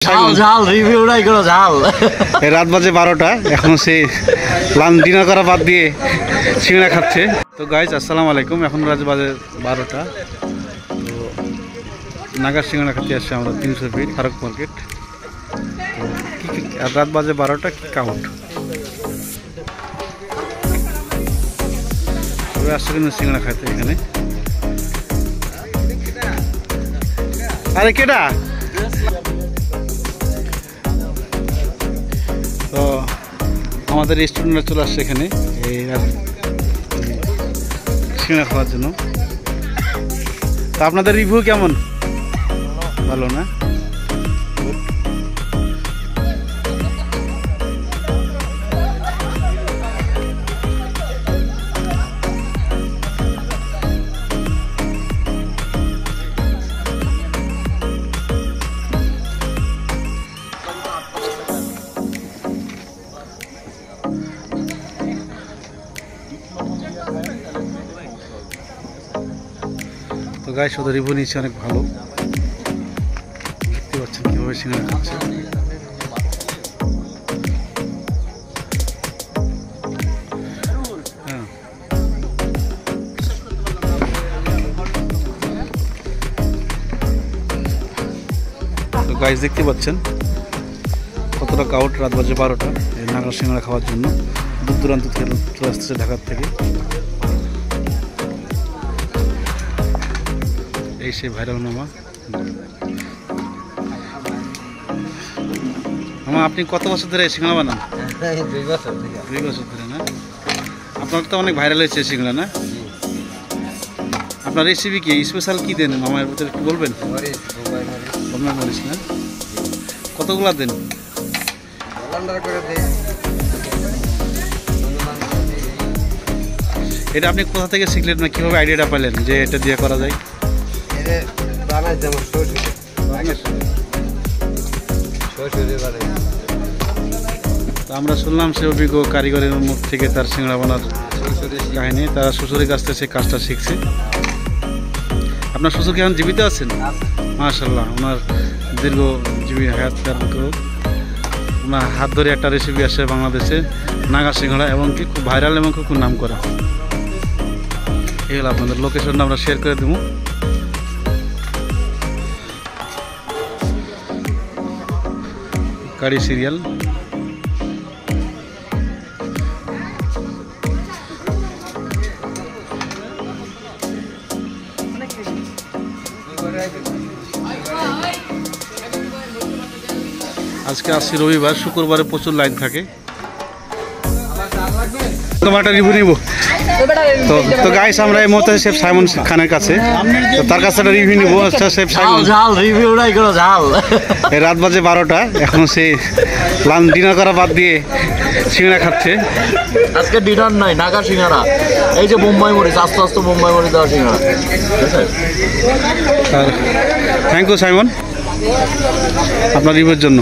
ঝাল রিভিউ নাই কোনো ঝাল। রাত বাজে 12টা, এখন সে ডিনার করা বাদ দিয়ে সিঙ্গাড়া খাচ্ছে। তো গাইজ আসসালামু আলাইকুম, এখন রাত বাজে 12টা। তো নাগা সিঙ্গাড়া খাতে আসছে আমরা 300 ফিট ফারুক মার্কেট। আর রাত বাজে 12টা, কি কাউন্ট তবে আসছে কিন্তু সিঙ্গাড়া খাইতে এখানে। আরে কেডা? তো আমাদের স্টুডেন্টরা চলে আসছে এখানে এই সিঙ্গাড়া খাওয়ার জন্য। তো আপনাদের রিভিউ কেমন? ভালো না? তো গাইস ওদের রিভিউ নিচ্ছে অনেক ভালো, দেখতে পাচ্ছেন কীভাবে সিঙ্গাড়া খাচ্ছে। তো গাইস দেখতে পাচ্ছেন কতটা কাউট রাত বাজে 12টা এই নাগা সিঙ্গাড়া খাওয়ার জন্য দূর দূরান্ত থেকে চলে আসতেছে ঢাকার থেকে। এই সে ভাইরাল মামা। মামা আপনি কত বছর ধরে সিঙ্গাড়া বানান? 2 বছর। 2 বছর ধরে না? আপনার তো অনেক ভাইরাল হয়েছে সিঙ্গাড়া না? আপনার রেসিপি কি স্পেশাল কি দেন মামার ভিতরে একটু বলবেন? বোম্বাই মরিচ না? কতগুলা দেন? এটা আপনি কোথা থেকে শিখলেন, না কিভাবে আইডিয়াটা পেলেন যে এটা দিয়ে করা যায়? তো আমরা শুনলাম সে অভিজ্ঞ কারিগরের মুখ থেকে তার সিঙ্গাড়া বানার কাহিনী, তার শ্বশুরের কাছ থেকে সে কাজটা শিখছে। আপনার শ্বশুর কি এখন জীবিত আছেন? মাশাআল্লাহ, ওনার দীর্ঘ জীবী হায়াত করুক। ওনার হাত ধরে একটা রেসিপি আসে বাংলাদেশে নাগা সিঙ্গাড়া, এবং কি খুব ভাইরাল এবং খুব নাম করা। এই হলো আপনাদের লোকেশনটা আমরা শেয়ার করে দেবো। গাড়ি সিরিয়াল। আজকে আসছি রবিবার, শুক্রবারে প্রচুর লাইন থাকে। তোমার একটা রিভিউ নিব। তো গাইস আমরা এই মুহূর্তে শেফ সাইমন খানের কাছে, তো তার কাছে একটা রিভিউ নিব। আচ্ছা শেফ সাইমন, ঝাল রিভিউ নাই কোনো ঝাল। এই রাত বাজে 12টা, এখন সে ডিনার করা বাদ দিয়ে সিঙ্গাড়া খাচ্ছে। আজকে ডিনার নাই, নাগা সিঙ্গাড়া। এই যে বোম্বাই মরিচ, আস্তে আস্তে বোম্বাই মরিচ দেওয়া সিঙ্গাড়া। থ্যাংক ইউ সাইমন আপনার রিভিউর জন্য।